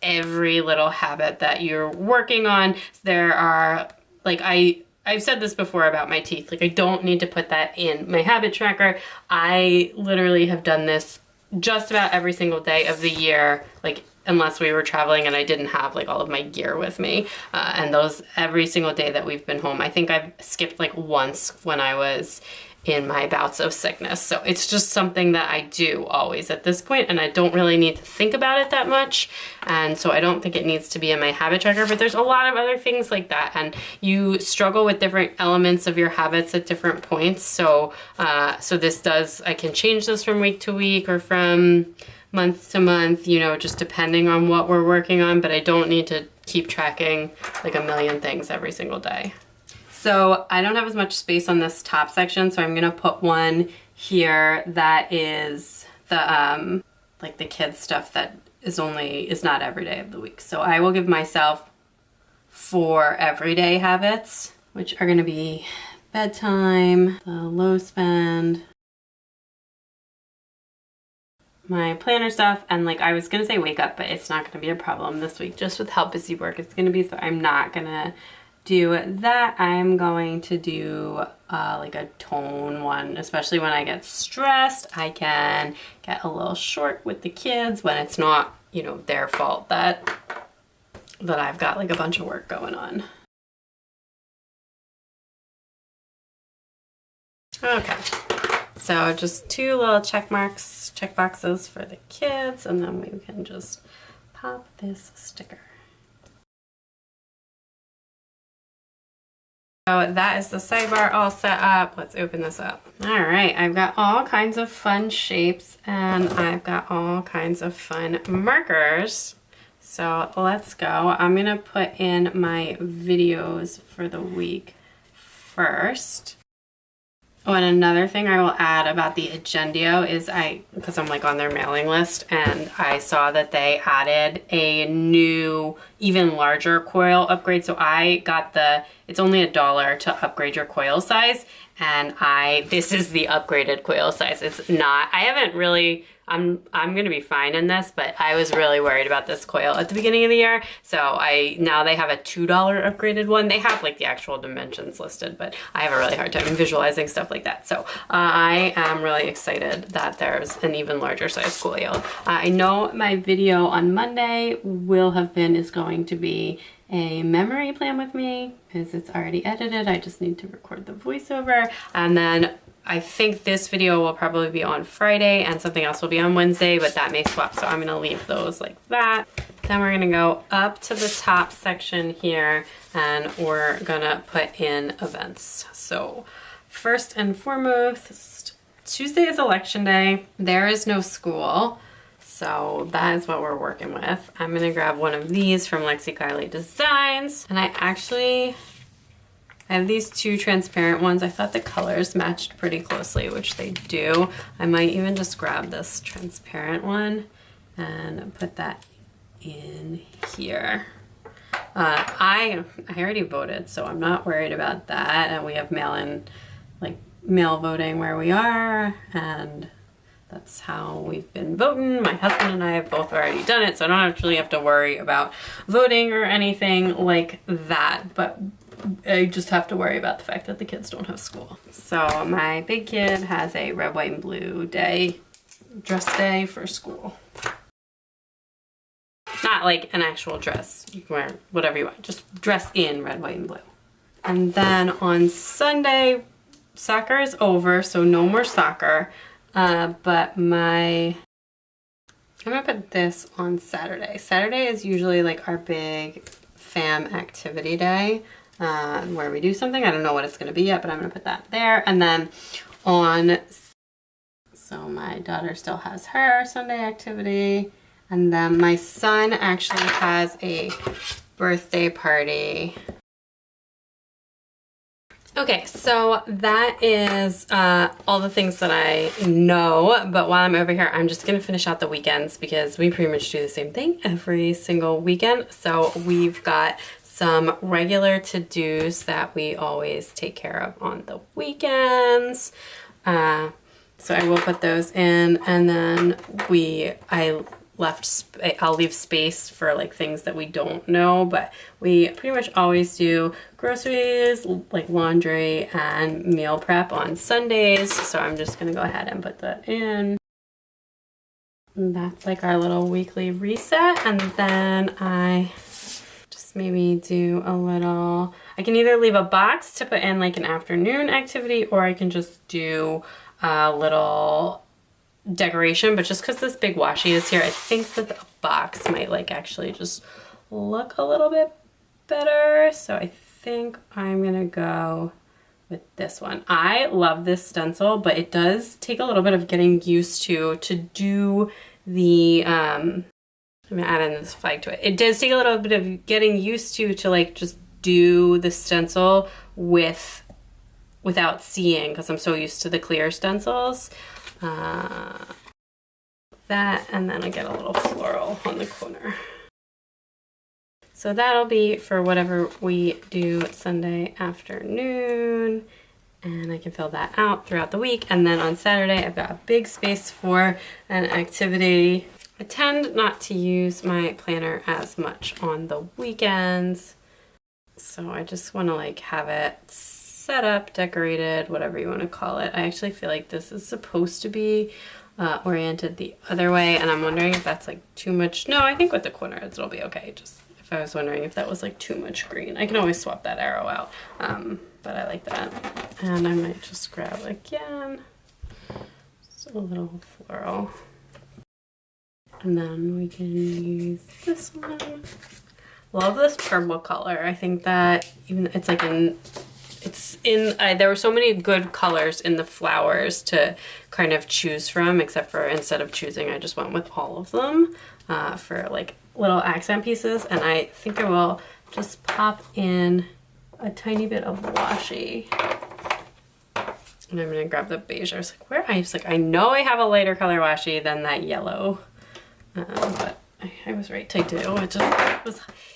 every little habit that you're working on. There are, like, I've said this before about my teeth. Like, I don't need to put that in my habit tracker. I literally have done this just about every single day of the year, like, unless we were traveling and I didn't have like all of my gear with me. And those every single day that we've been home. I think I've skipped like once when I was in my bouts of sickness. So it's just something that I do always at this point, and I don't really need to think about it that much. And so I don't think it needs to be in my habit tracker, but there's a lot of other things like that. And you struggle with different elements of your habits at different points. So, so this does, I can change this from week to week or from month to month, you know, just depending on what we're working on, but I don't need to keep tracking like a million things every single day. So I don't have as much space on this top section, so I'm gonna put one here that is the like the kids stuff that is not every day of the week. So I will give myself 4 everyday habits, which are gonna be bedtime, the low spend, my planner stuff, and like I was gonna say wake up, but it's not gonna be a problem this week just with how busy work it's gonna be, so I'm not gonna do that. I'm going to do like a tone one, especially when I get stressed. I can get a little short with the kids when it's not, you know, their fault that I've got like a bunch of work going on. Okay, so just 2 little check boxes for the kids, and then we can just pop this sticker. So that is the sidebar all set up. Let's open this up. All right, I've got all kinds of fun shapes and I've got all kinds of fun markers. So let's go. I'm gonna put in my videos for the week first. Oh, and another thing I will add about the Agendio is because I'm like on their mailing list, and I saw that they added a new, even larger coil upgrade. So I got it's only $1 to upgrade your coil size, and this is the upgraded coil size. It's not, I haven't really, I'm gonna be fine in this, but I was really worried about this coil at the beginning of the year. So now they have a $2 upgraded one. They have like the actual dimensions listed, but I have a really hard time visualizing stuff like that. So I am really excited that there's an even larger size coil. I know my video on Monday is going to be a memory plan with me because it's already edited. I just need to record the voiceover, and then I think this video will probably be on Friday and something else will be on Wednesday, but that may swap, so I'm gonna leave those like that. Then we're gonna go up to the top section here and we're gonna put in events. So first and foremost, Tuesday is election day. There is no school, so that is what we're working with. I'm gonna grab one of these from Lexi Kylie Designs, and I have these 2 transparent ones. I thought the colors matched pretty closely, which they do. I might even just grab this transparent one and put that in here. I already voted, so I'm not worried about that. And we have mail voting where we are, and that's how we've been voting. My husband and I have both already done it, so I don't actually have to worry about voting or anything like that. But I just have to worry about the fact that the kids don't have school. So my big kid has a red, white, and blue dress day for school. Not like an actual dress. You can wear whatever you want. Just dress in red, white, and blue. And then on Sunday, soccer is over, so no more soccer. But I'm gonna put this on Saturday. Saturday is usually like our big fam activity day. Where we do something. I don't know what it's going to be yet, but I'm going to put that there. And then so my daughter still has her Sunday activity. And then my son actually has a birthday party. Okay, so that is all the things that I know, but while I'm over here, I'm just gonna finish out the weekends because we pretty much do the same thing every single weekend. So we've got some regular to-dos that we always take care of on the weekends. So I will put those in, and then I I'll leave space for like things that we don't know, but we pretty much always do groceries, like laundry and meal prep on Sundays. So I'm just gonna go ahead and put that in. And that's like our little weekly reset. And then I just maybe do a little, I can either leave a box to put in like an afternoon activity, or I can just do a little decoration. But just because this big washi is here, I think that the box might like actually just look a little bit better. So I think I'm gonna go with this one. I love this stencil, but it does take a little bit of getting used to do the I'm gonna add in this flag to it. It does take a little bit of getting used to like just do the stencil without seeing, because I'm so used to the clear stencils. That, and then I get a little floral on the corner. So that'll be for whatever we do Sunday afternoon, and I can fill that out throughout the week. And then on Saturday, I've got a big space for an activity. I tend not to use my planner as much on the weekends, so I just want to like have it set up, decorated, whatever you want to call it. I actually feel like this is supposed to be oriented the other way, and I'm wondering if that's like too much. No, I think with the corners it'll be okay. Just if I was wondering if that was like too much green. I can always swap that arrow out, but I like that. And I might just grab again just a little floral. And then we can use this one. Love this purple color. I think that even it's like there were so many good colors in the flowers to kind of choose from, except for instead of choosing, I just went with all of them for like little accent pieces. And I think I will just pop in a tiny bit of washi. And I'm gonna grab the beige. I was like, I know I have a lighter color washi than that yellow. But I was right to do.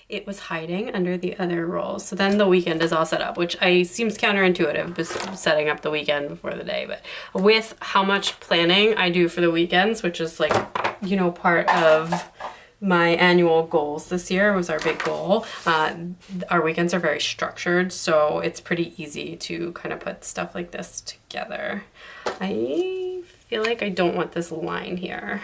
It was hiding under the other rolls. So then the weekend is all set up, which seems counterintuitive, just setting up the weekend before the day. But with how much planning I do for the weekends, which is like, you know, part of my annual goals this year was our big goal. Our weekends are very structured, so it's pretty easy to kind of put stuff like this together. I feel like I don't want this line here.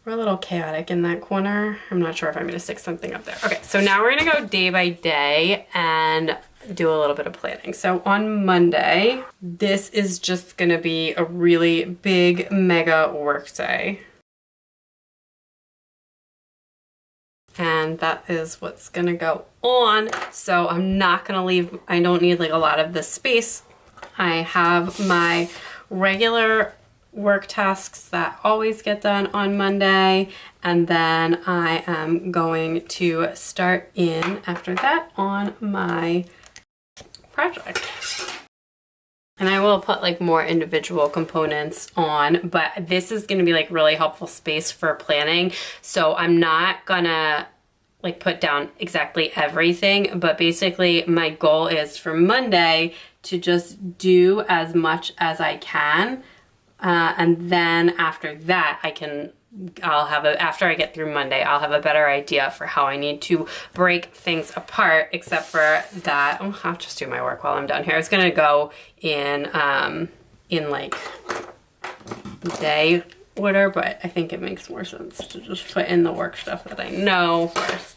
We're a little chaotic in that corner. I'm not sure if I'm gonna stick something up there. Okay, so now we're gonna go day by day and do a little bit of planning. So on Monday, this is just gonna be a really big, mega work day. And that is what's gonna go on. So I'm not gonna leave, I don't need like a lot of this space. I have my regular work tasks that always get done on Monday, and then I am going to start in after that on my project. And I will put like more individual components on, but this is going to be like really helpful space for planning. So I'm not gonna like put down exactly everything, but basically my goal is for Monday to just do as much as I can. And then after that, after I get through Monday, I'll have a better idea for how I need to break things apart, except for that, I'll just do my work while I'm down here. I was gonna go in like day order, but I think it makes more sense to just put in the work stuff that I know first.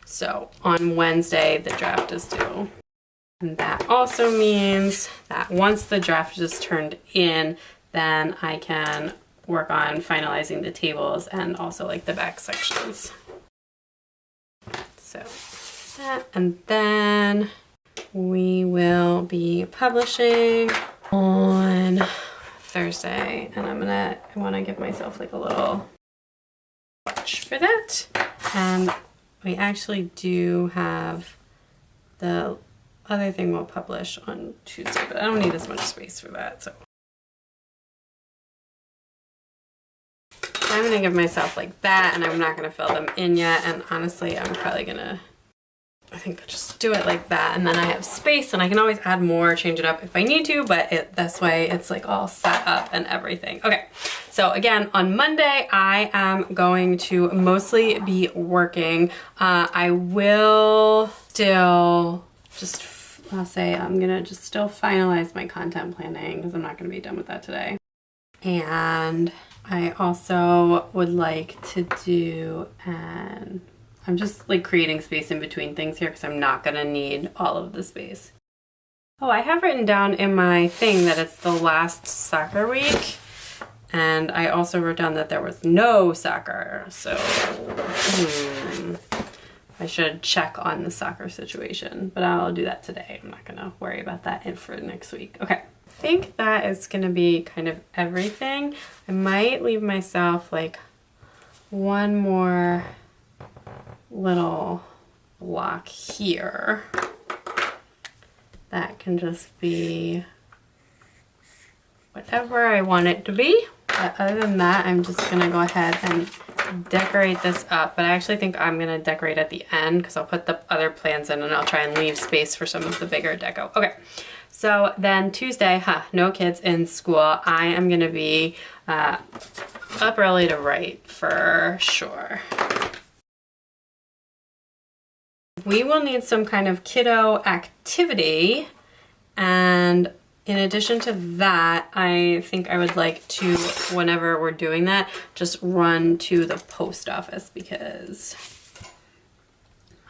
So on Wednesday, the draft is due. And that also means that once the draft is turned in, then I can work on finalizing the tables and also like the back sections. So that, and then we will be publishing on Thursday, and I want to give myself like a little watch for that. And we actually do have the other thing we'll publish on Tuesday, but I don't need as much space for that, so I'm gonna give myself like that, and I'm not gonna fill them in yet. And honestly, I'm probably gonna I think I'll just do it like that, and then I have space and I can always add more, change it up if I need to, but this way it's like all set up and everything. Okay, so again, on Monday, I am going to mostly be working. I will still just, I'll say I'm gonna just still finalize my content planning because I'm not gonna be done with that today. And I also would like to do I'm just like creating space in between things here because I'm not gonna need all of the space. Oh, I have written down in my thing that it's the last soccer week. And I also wrote down that there was no soccer. So I should check on the soccer situation, but I'll do that today. I'm not gonna worry about that for next week. Okay, I think that is gonna be kind of everything. I might leave myself like one more little block here that can just be whatever I want it to be. But other than that, I'm just gonna go ahead and decorate this up. But I actually think I'm gonna decorate at the end because I'll put the other plants in and I'll try and leave space for some of the bigger deco. Okay, so then Tuesday, no kids in school. I am gonna be up early to write for sure. We will need some kind of kiddo activity, and in addition to that, I think I would like to, whenever we're doing that, just run to the post office because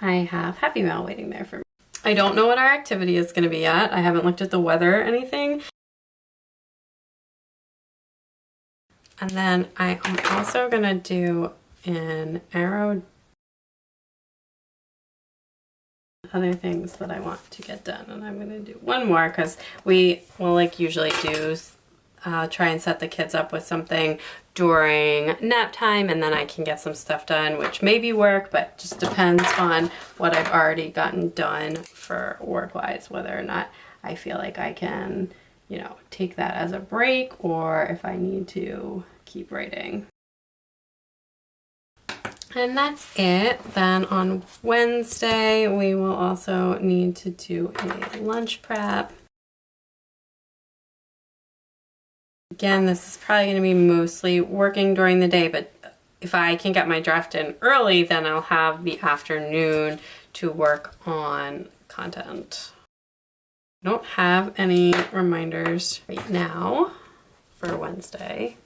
I have Happy Mail waiting there for me. I don't know what our activity is going to be yet. I haven't looked at the weather or anything. And then I am also going to do an arrow other things that I want to get done, and I'm gonna do one more because we will like usually do try and set the kids up with something during nap time, and then I can get some stuff done, which maybe work, but just depends on what I've already gotten done for work-wise, whether or not I feel like I can, you know, take that as a break or if I need to keep writing. And that's it. Then on Wednesday, we will also need to do a lunch prep. Again, this is probably going to be mostly working during the day, but if I can get my draft in early, then I'll have the afternoon to work on content. I don't have any reminders right now for Wednesday.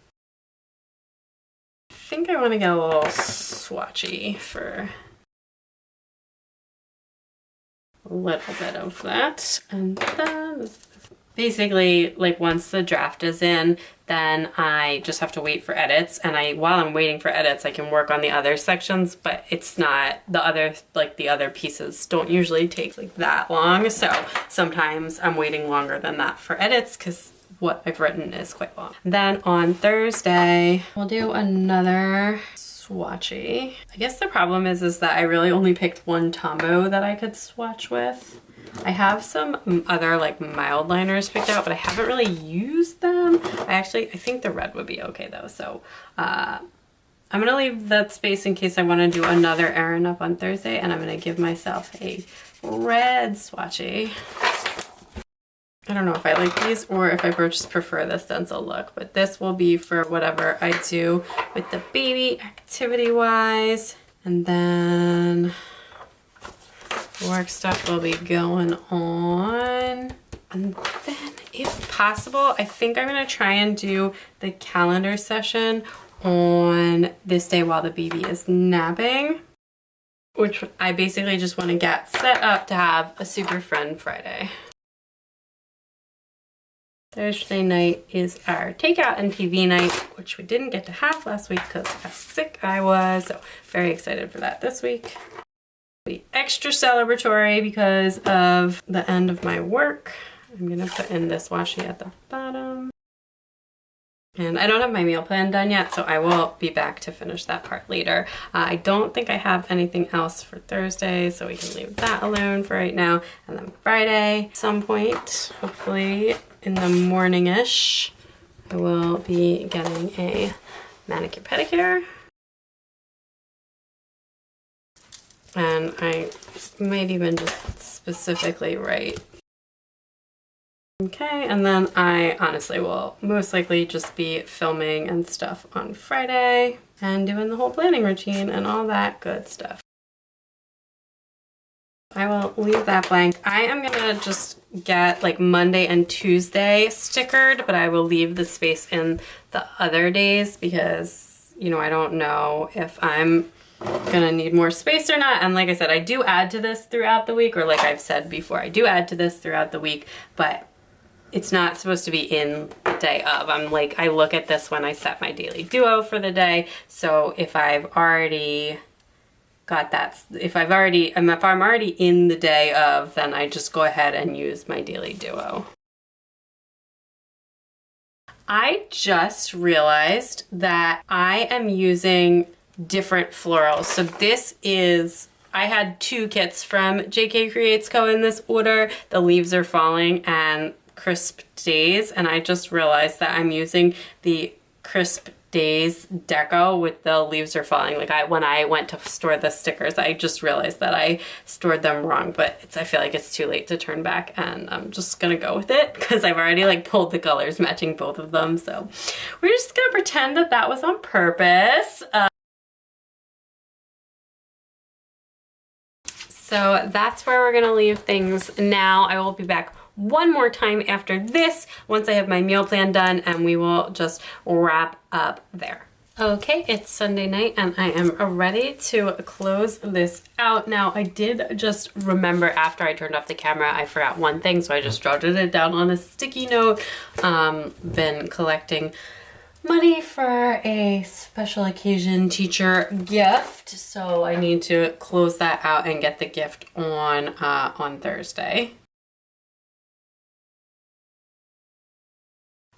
I think I want to get a little swatchy for a little bit of that. And then basically, like once the draft is in, then I just have to wait for edits. And while I'm waiting for edits, I can work on the other sections, but it's not the other pieces don't usually take like that long. So sometimes I'm waiting longer than that for edits because what I've written is quite long. Then on Thursday, we'll do another swatchy. I guess the problem is that I really only picked one Tombow that I could swatch with. I have some other like mild liners picked out, but I haven't really used them. I think the red would be okay though. So I'm gonna leave that space in case I want to do another Erin up on Thursday, and I'm gonna give myself a red swatchy. I don't know if I like these or if I just prefer the stencil look, but this will be for whatever I do with the baby activity wise. And then work stuff will be going on. And then if possible, I think I'm gonna try and do the calendar session on this day while the baby is napping, which I basically just want to get set up to have a Super Friend Friday. Thursday night is our takeout and TV night, which we didn't get to have last week because of how sick I was. So very excited for that this week. Be extra celebratory because of the end of my work. I'm gonna put in this washi at the bottom. And I don't have my meal plan done yet, so I will be back to finish that part later. I don't think I have anything else for Thursday, so we can leave that alone for right now. And then Friday, at some point, hopefully in the morning-ish, I will be getting a manicure pedicure. And I might even just specifically write. Okay, and then I honestly will most likely just be filming and stuff on Friday and doing the whole planning routine and all that good stuff. I will leave that blank. I am gonna just get like Monday and Tuesday stickered, but I will leave the space in the other days because, you know, I don't know if I'm gonna need more space or not. And like I said, I do add to this throughout the week, or like I've said before, I do add to this throughout the week, but it's not supposed to be in the day of. I'm like, I look at this when I set my daily duo for the day. So if I've already got that, if I'm already in the day of, then I just go ahead and use my daily duo. I just realized that I am using different florals. So this is, I had 2 kits from JK Creates Co. in this order, the Leaves Are Falling and Crisp Days, and I just realized that I'm using the Crisp Days deco with the Leaves Are Falling. Like when I went to store the stickers, I just realized that I stored them wrong, but I feel like it's too late to turn back, and I'm just gonna go with it because I've already like pulled the colors matching both of them. So we're just gonna pretend that that was on purpose. So that's where we're gonna leave things now. I will be back one more time after this, once I have my meal plan done, and we will just wrap up there. Okay, it's Sunday night and I am ready to close this out. Now, I did just remember after I turned off the camera, I forgot one thing, so I just jotted it down on a sticky note. Been collecting money for a special occasion teacher gift, so I need to close that out and get the gift on Thursday.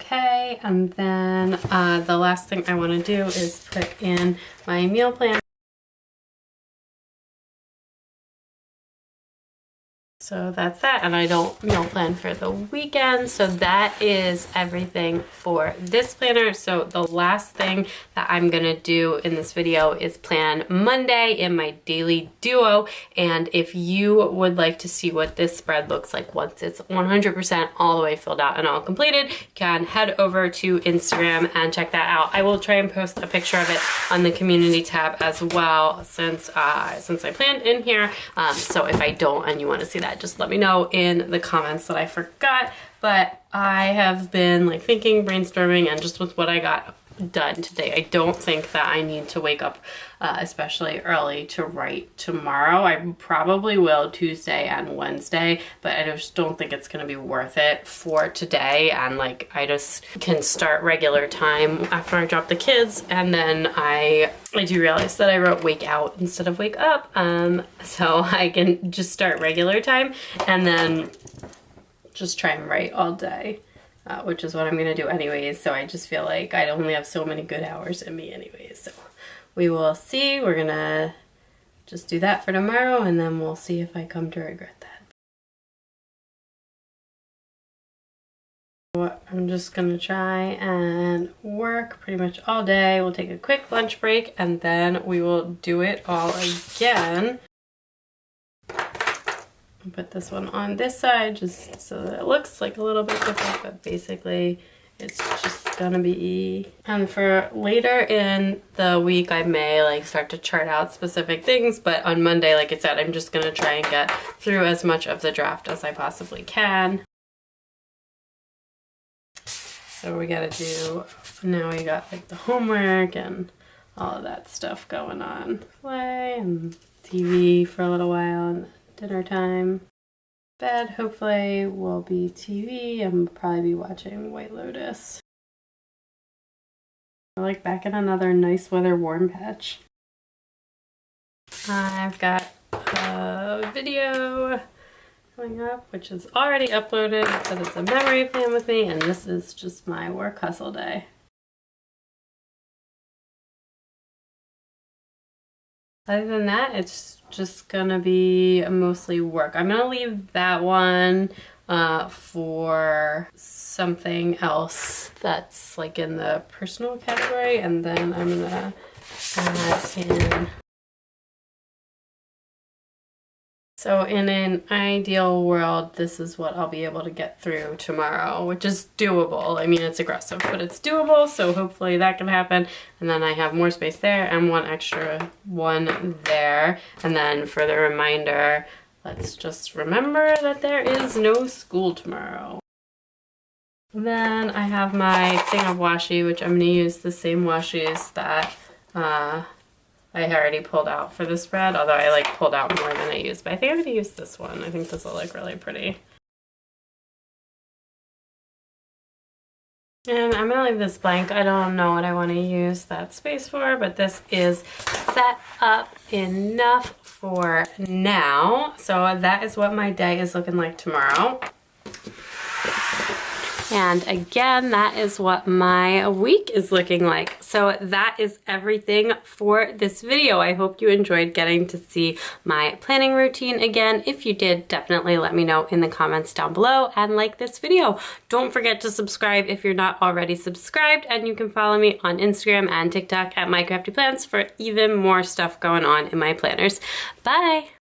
Okay, and then the last thing I want to do is put in my meal plan. So that's that, and I don't meal plan for the weekend. So that is everything for this planner. So the last thing that I'm gonna do in this video is plan Monday in my daily duo. And if you would like to see what this spread looks like once it's 100% all the way filled out and all completed, you can head over to Instagram and check that out. I will try and post a picture of it on the community tab as well, since I planned in here. So if I don't and you want to see that, just let me know in the comments that I forgot. But I have been like thinking, brainstorming, and just with what I got done today, I don't think that I need to wake up especially early to write tomorrow. I probably will Tuesday and Wednesday, but I just don't think it's gonna be worth it for today. And like I just can start regular time after I drop the kids, and then I do realize that I wrote wake out instead of wake up, so I can just start regular time and then just try and write all day. Which is what I'm gonna do anyways, so I just feel like I only have so many good hours in me anyways, so we will see. We're gonna just do that for tomorrow, and then we'll see if I come to regret that. So I'm just gonna try and work pretty much all day. We'll take a quick lunch break, and then we will do it all again. Put this one on this side just so that it looks like a little bit different, but basically it's just gonna be. And for later in the week, I may like start to chart out specific things, but on Monday, like I said, I'm just gonna try and get through as much of the draft as I possibly can. So we gotta do, now we got like the homework and all of that stuff going on. Play and TV for a little while, and dinner time. Bed hopefully will be TV, and we'll probably be watching White Lotus. I like back in another nice weather warm patch. I've got a video coming up, which is already uploaded because it's a memory plan with me, and this is just my work hustle day. Other than that, it's just gonna be mostly work. I'm gonna leave that one for something else that's like in the personal category, and then I'm gonna add in So in an ideal world, this is what I'll be able to get through tomorrow, which is doable. I mean, it's aggressive, but it's doable, so hopefully that can happen. And then I have more space there and one extra one there. And then for the reminder, let's just remember that there is no school tomorrow. Then I have my thing of washi, which I'm going to use the same washies that I already pulled out for the spread, although I like pulled out more than I used. But I think I'm going to use this one. I think this will look really pretty. And I'm going to leave this blank. I don't know what I want to use that space for, but this is set up enough for now. So that is what my day is looking like tomorrow. And again, that is what my week is looking like. So that is everything for this video. I hope you enjoyed getting to see my planning routine again. If you did, definitely let me know in the comments down below and like this video. Don't forget to subscribe if you're not already subscribed, and you can follow me on Instagram and TikTok at MyCraftyPlans for even more stuff going on in my planners. Bye!